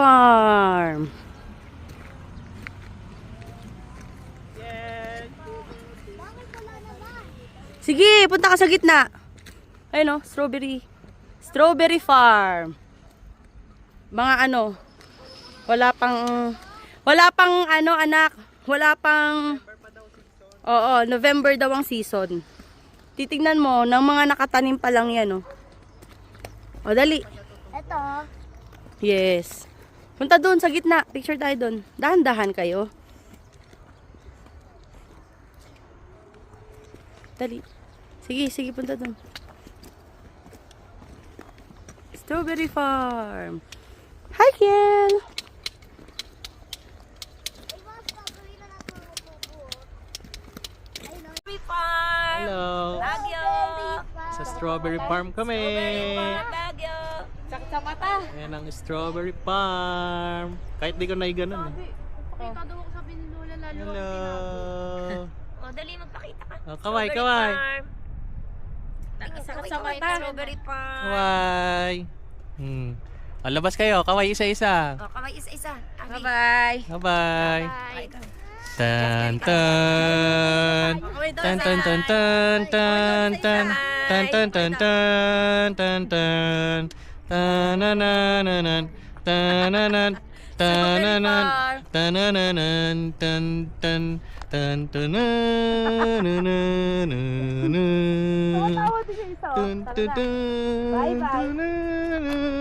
Farm. Sige, punta ka sa gitna. Ayun o, strawberry. Strawberry Farm. Mga ano, wala pang ano anak, wala pang, oo, November daw ang season. Titignan mo, ng mga nakatanim pa lang yan o. O, dali. Ito. Yes. Punta doon sa gitna, picture tayo doon. Dahan-dahan kayo. Dali. Sige, sige, punta doon. Strawberry Farm. Hi, Ken! Strawberry Farm! Hello! Bagyo! Sa strawberry farm kami! Bagyo! Sakit sa mata! Ayan ang strawberry farm! Kahit di ko na iganon eh. Pakita daw ako sabi ni Lola lalo. Hello! O, dali magpakita ka. Oh, kaway, kaway! Sakit sa mata. Strawberry Farm. Kaway! O, labas kayo. Kaway isa-isa. O, kamay isa-isa. Bye-bye. Bye-bye! Bye. Tan tan tan tan tan tan tan tan tan tan tan tan tan tan tanananan tananan tananan tanananan tan tan tan tananananana Tawa din siya isa. tun tun tun Bye-bye. tanananan